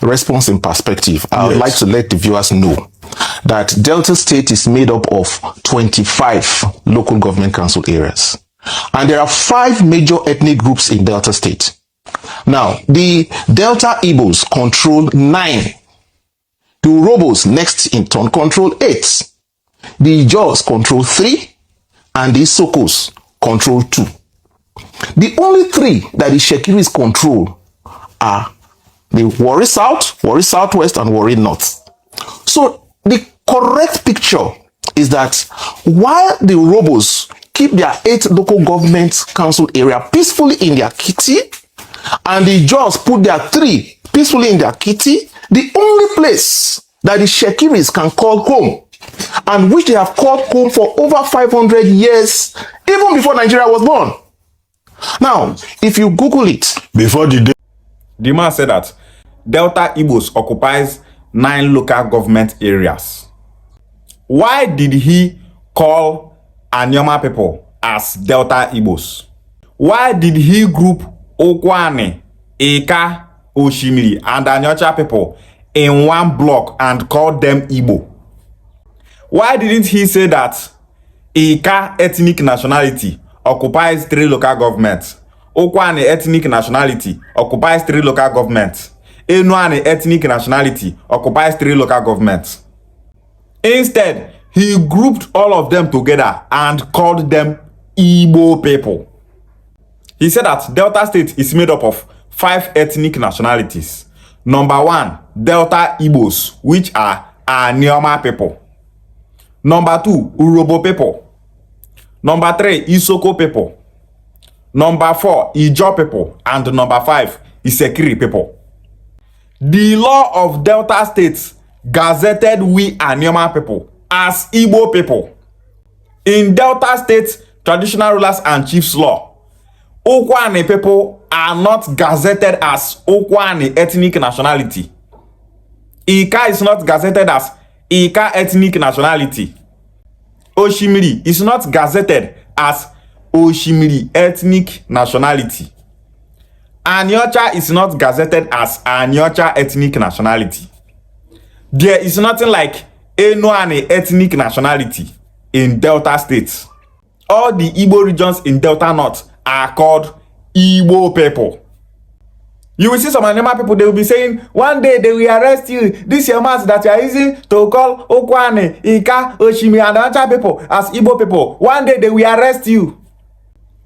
response in perspective, I would like to let the viewers know that Delta State is made up of 25 local government council areas. And there are 5 major ethnic groups in Delta State. Now, the Delta Igbos control 9. The Urhobos next in turn control 8. The Ijaws control 3. And the Isokos control 2. The only 3 that the Itsekiris control are the Warri South, Warri Southwest, and Warri North. So the correct picture is that while the Urhobos keep their 8 local government council area peacefully in their kitty, and the Ijaws put their 3 peacefully in their kitty, the only place that the Itsekiris can call home, and which they have called home for over 500 years, even before Nigeria was born. Now, if you Google it, before the man said that Delta Igbos occupies 9 local government areas. Why did he call Anioma people as Delta Igbos? Why did he group Okwane, Eka, Oshimiri, and Anyocha people in one block and call them Igbo? Why didn't he say that Eka ethnic nationality occupies 3 local governments? Okwane ethnic nationality occupies 3 local governments. Enuane ethnic nationality occupies 3 local governments. Instead, he grouped all of them together and called them Igbo people. He said that Delta State is made up of 5 ethnic nationalities. Number 1, Delta Igbos, which are Anioma people. Number 2, Urhobo people. Number 3, Isoko people. Number 4, Ijaw people. And number 5, Itsekiri people. The law of Delta State gazetted we Anioma people as Igbo people. In Delta State traditional rulers and chiefs law, Okwane people are not gazetted as Okwane ethnic nationality. Ika is not gazetted as Ika ethnic nationality. Oshimiri is not gazetted as Oshimiri ethnic nationality. Anyocha is not gazetted as Anyocha ethnic nationality. There is nothing like Enuane ethnic nationality in Delta State. All the Igbo regions in Delta North are called Igbo people. You will see some Anioma people, they will be saying, one day they will arrest you. This your mouth that you are using to call Okwane, Ika, Oshimi, and Anyocha people as Igbo people. One day they will arrest you.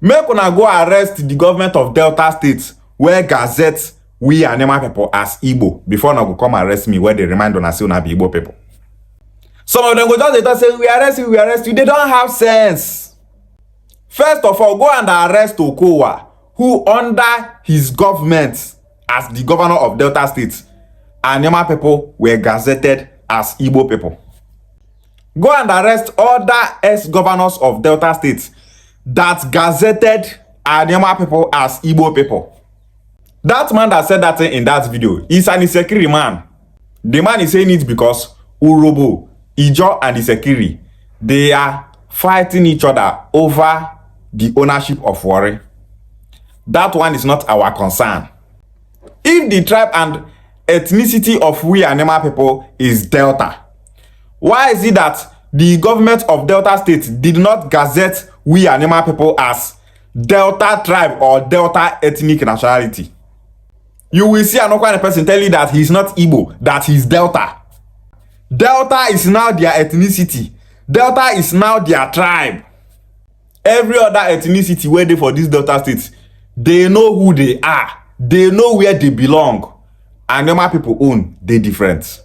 Make una go arrest the government of Delta State where gazette we Anioma people as Igbo before una go come arrest me where they remind una say una be Igbo people. Some of them go just say we arrest you. They don't have sense. First of all, go and arrest Okowa, who under his government as the governor of Delta State, Anioma people were gazetted as Igbo people. Go and arrest other ex-governors of Delta State that gazetted Anioma people as Igbo people. That man that said that thing in that video is an Itsekiri man. The man is saying it because Urhobo, Ijaw, and Itsekiri, they are fighting each other over the ownership of Warri. That one is not our concern. If the tribe and ethnicity of we Anioma people is Delta, why is it that the government of Delta State did not gazette we Anioma people as Delta tribe or Delta ethnic nationality? You will see an Okwane person tell you that he's not Igbo, that he's Delta. Delta is now their ethnicity. Delta is now their tribe. Every other ethnicity where they for this Delta State, they know who they are. They know where they belong. Anioma people own, they different.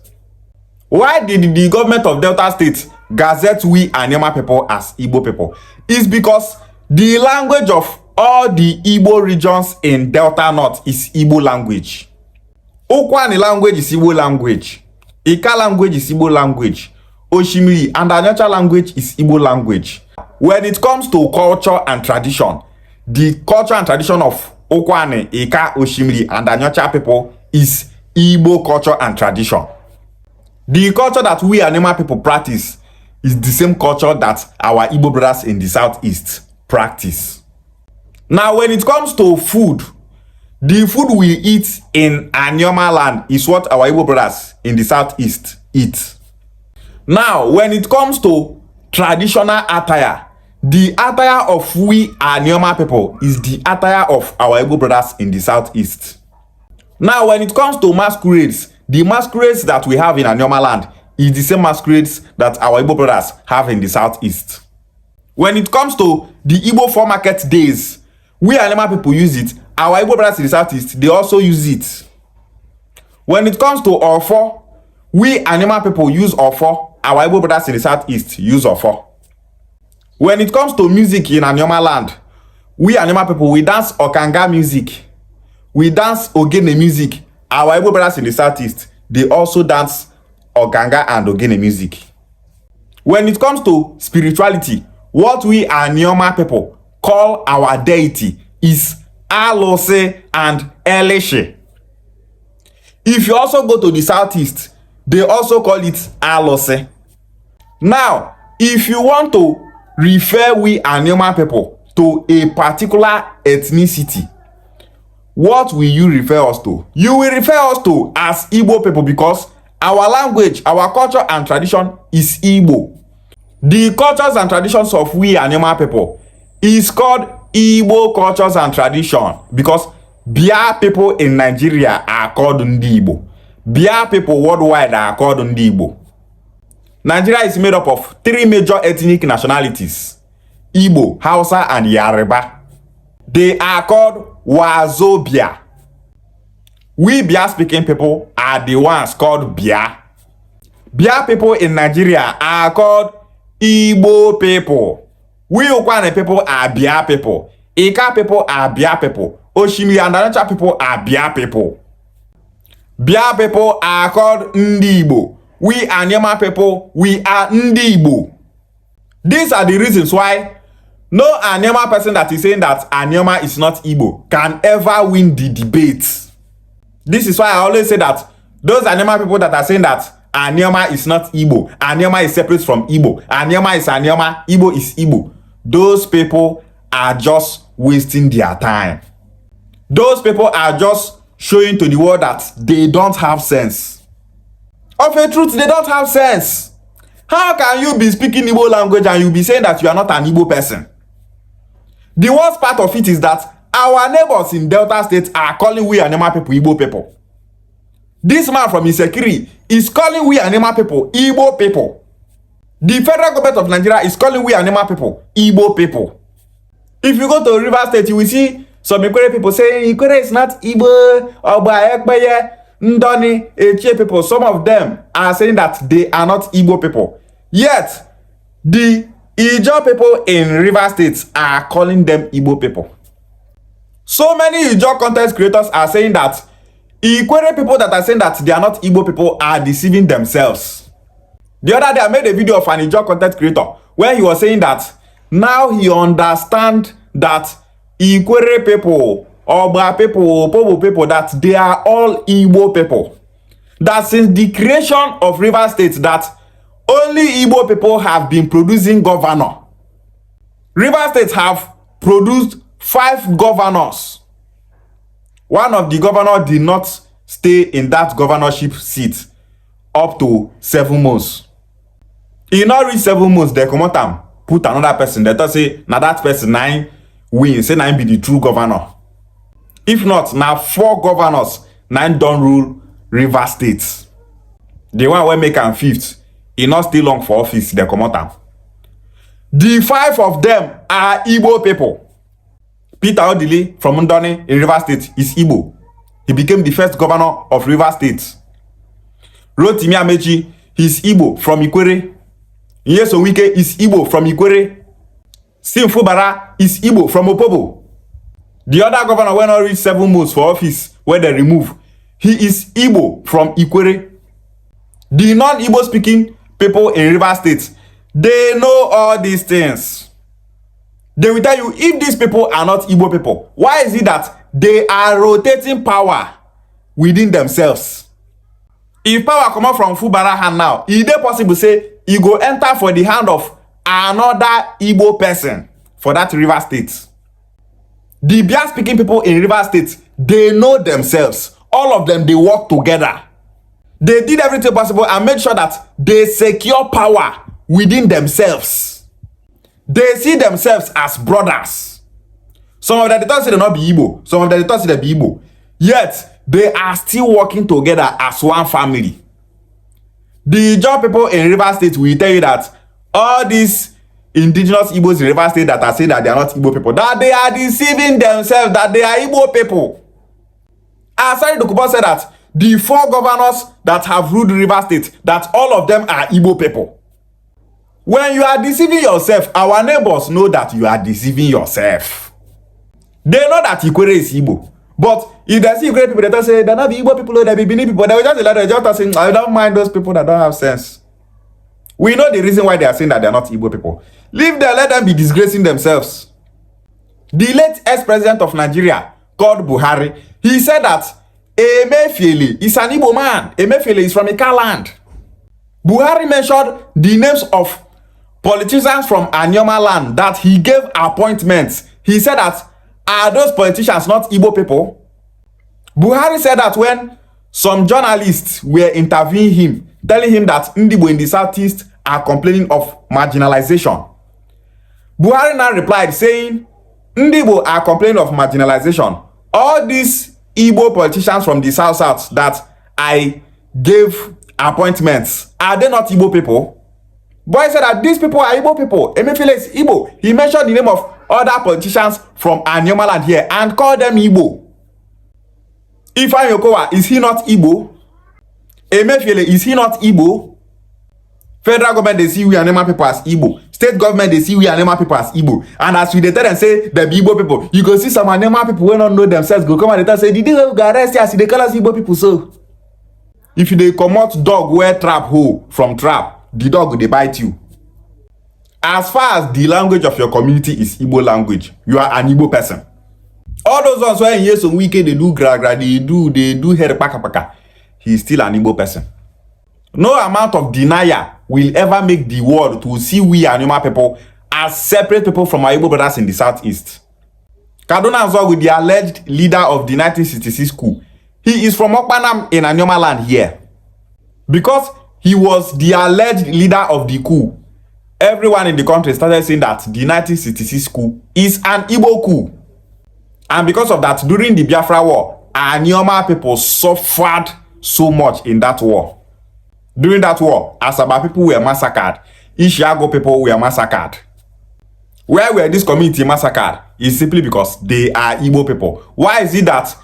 Why did the government of Delta State gazette we Anioma people as Igbo people? It's because the language of all the Igbo regions in Delta North is Igbo language. Okwane language is Igbo language. Ika language is Igbo language. Oshimiri and Anyocha language is Igbo language. When it comes to culture and tradition, the culture and tradition of Okwane, Ika, Oshimiri, and Anyocha people is Igbo culture and tradition. The culture that we Anioma people practice is the same culture that our Igbo brothers in the southeast practice. Now, when it comes to food, The food we eat in Anioma land is what our Igbo brothers in the southeast eat. Now, when it comes to traditional attire, the attire of we Anioma people is the attire of our Igbo brothers in the southeast. Now, when it comes to masquerades, the masquerades that we have in Anioma land is the same masquerades that our Igbo brothers have in the southeast. When it comes to the Igbo 4 market days, we Anioma people use it. Our Igbo brothers in the southeast, they also use it. When it comes to Ofo, we Anioma people use Ofo. Our Igbo brothers in the southeast use Ofo. When it comes to music in Anioma land, we Anioma people, we dance Okanga music. We dance Ogene music. Our Igbo brothers in the southeast, they also dance Okanga and Ogene music. When it comes to spirituality, what we Anioma people call our deity is Alose and Elishe. If you also go to the southeast, they also call it Alose. Now, if you want to refer we Anioma people to a particular ethnicity, what will you refer us to? You will refer us to as Igbo people because our language, our culture and tradition is Igbo. The cultures and traditions of we Anioma people is called Igbo cultures and tradition because Bia people in Nigeria are called Ndi Igbo. Bia people worldwide are called Ndi Igbo. Nigeria is made up of 3 major ethnic nationalities: Igbo, Hausa, and Yoruba. They are called Wazobia. We Bia speaking people are the ones called Bia. Bia people in Nigeria are called Igbo people. We Okwane people are Bia people. Ika people are Bia people. Oshimiri and Ancha people are Bia people. Bia people are called Ndi Igbo. We Anioma people, we are Ndi Igbo. These are the reasons why no Anioma person that is saying that Anioma is not Igbo can ever win the debate. This is why I always say that those Anioma people that are saying that Anioma is not Igbo, Anioma is separate from Igbo, Anioma is Anioma, Igbo is Igbo, those people are just wasting their time. Those people are just showing to the world that they don't have sense. Of a truth, they don't have sense. How can you be speaking Igbo language and you be saying that you are not an Igbo person? The worst part of it is that our neighbors in Delta State are calling we Anioma people Igbo people. This man from Itsekiri is calling we Anioma people Igbo people. The federal government of Nigeria is calling we Anioma people Igbo people. If you go to River State, you will see some Ikwere people saying Ikwere is not Igbo, Oba Ekpeye, Ndoni, Echie people. Some of them are saying that they are not Igbo people. Yet, the Ijaw people in River State are calling them Igbo people. So many Ijaw content creators are saying that Ikwere people that are saying that they are not Igbo people are deceiving themselves. The other day, I made a video of an Ijaw content creator where he was saying that now he understands that Ikwere people, Oba people, Pobo people, that they are all Igbo people. That since the creation of River State, that only Igbo people have been producing governor. River State have produced 5 governors. One of the governors did not stay in that governorship seat up to 7 months. He not reach 7 months, they come out and put another person. They say, now that person 9 win, say 9 be the true governor. If not, now 4 governors, 9 don't rule River State. The one will make am 5th. He not stay long for office, they come out. The 5 of them are Igbo people. Peter Odili from Ndoni in River State is Igbo. He became the first governor of River State. Rotimi Amechi is Igbo from Ikwere. Nyeso Wike is Igbo from Ikwere. Simfubara is Igbo from Opobo. The other governor when not reach 7 months for office where they remove, he is Igbo from Ikwere. The non-Igbo speaking people in River State, they know all these things. They will tell you, if these people are not Igbo people, why is it that they are rotating power within themselves? If power come out from Fubara hand now, is it possible say e go enter for the hand of another Igbo person for that River State? The Bia speaking people in River State, they know themselves. All of them, they work together. They did everything possible and made sure that they secure power within themselves. They see themselves as brothers. Some of them, they don't say they not be Igbo. Some of them, they don't say they be Igbo. Yet, they are still working together as one family. The Ijaw people in Rivers State will tell you that all these indigenous Igbos in Rivers State that are saying that they are not Igbo people, that they are deceiving themselves, that they are Igbo people. Asari Dokubo said that the 4 governors that have ruled Rivers State, that all of them are Igbo people. When you are deceiving yourself, our neighbors know that you are deceiving yourself. They know that Ikwere is Igbo. But if they see great people, they don't say they're not the Igbo people, they're the Benin people. They will just let them just say, I don't mind those people that don't have sense. We know the reason why they are saying that they're not Igbo people. Leave them, let them be disgracing themselves. The late ex-president of Nigeria, called Buhari, he said that Emefiele is an Igbo man. Emefiele is from Ika land. Buhari mentioned the names of politicians from Anioma land that he gave appointments. He said that, are those politicians not Igbo people? Buhari said that when some journalists were interviewing him, telling him that Ndibo in the southeast are complaining of marginalization. Buhari now replied saying, Ndibo are complaining of marginalization. All these Igbo politicians from the south that I gave appointments, are they not Igbo people? Boy said that these people are Igbo people. Emefiele is Igbo. He mentioned the name of other politicians from Anioma land here and called them Igbo. Ifeanyi Okowa, is he not Igbo? Emefiele, is he not Igbo? Federal government, they see we Anioma people as Igbo. State government, they see we Anioma people as Igbo. And as we tell them say they be Igbo people, you go see some Anioma people who don't know themselves go come and they say, did you go arrest us? They call us Igbo people so. If they come out dog where trap hole from trap, the dog will they bite you. As far as the language of your community is Igbo language, you are an Igbo person. All those ones where in some weekend they do gra, they do head paka. He is still an Igbo person. No amount of denial will ever make the world to see we Anioma people as separate people from our Igbo brothers in the southeast. Kaduna Azor with the alleged leader of the 1966 coup. He is from Okpanam in Anioma land here. Because he was the alleged leader of the coup, everyone in the country started saying that the 1966 coup is an Igbo coup. And because of that, during the Biafra war, Anioma people suffered so much in that war. During that war, Asaba people were massacred. Ishiago people were massacred. Where were this community massacred? Is simply because they are Igbo people. Why is it that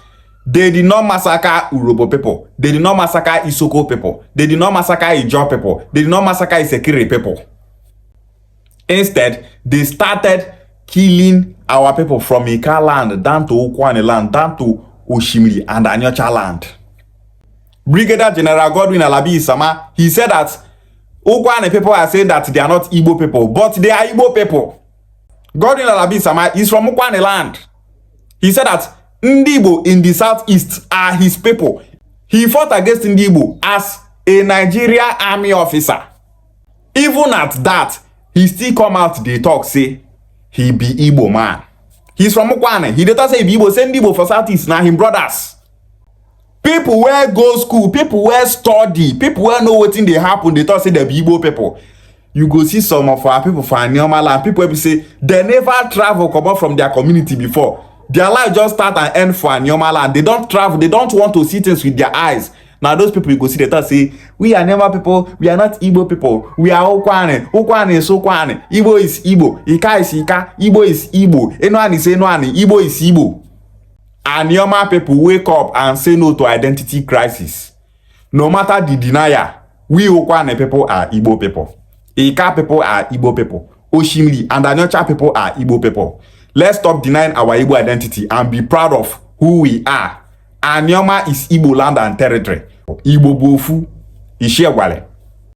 they did not massacre Urobo people? They did not massacre Isoko people. They did not massacre Ijaw people. They did not massacre Itsekiri people. Instead, they started killing our people from Ika land down to Ukwane land, down to Oshimiri and Anyocha land. Brigadier General Godwin Alabi Isama, he said that Ukwane people are saying that they are not Igbo people, but they are Igbo people. Godwin Alabi Isama is from Ukwane land. He said that Ndibo in the southeast are his people. He fought against Ndibo as a Nigerian army officer. Even at that, he still come out, they talk, say, he be Igbo man. He's from Ukwane. He didn't say Igbo, say Ndibo for southeast, now him brothers. People where go school, people where study, people where know what thing they happen, they talk say they be Igbo people. You go see some of our people for Anioma land, people will say they never travel come up from their community before. Their life just start and end for Anioma land. They don't travel, they don't want to see things with their eyes. Now those people you go see, they talk say, we are Anioma people, we are not Igbo people, we are Ukwane. Ukwane is Ukwane, Igbo is Igbo, Ika is Ika, Igbo is Igbo, Enoani is Enoani, Igbo is Igbo. Anioma people wake up and say no to identity crisis. No matter the denier, we Ukwane people are Igbo people. Ika people are Igbo people. Oshimiri and Anyocha people are Igbo people. Let's stop denying our Igbo identity and be proud of who we are. Anioma is Igbo land and territory. Igbo bofu, Ishiewale.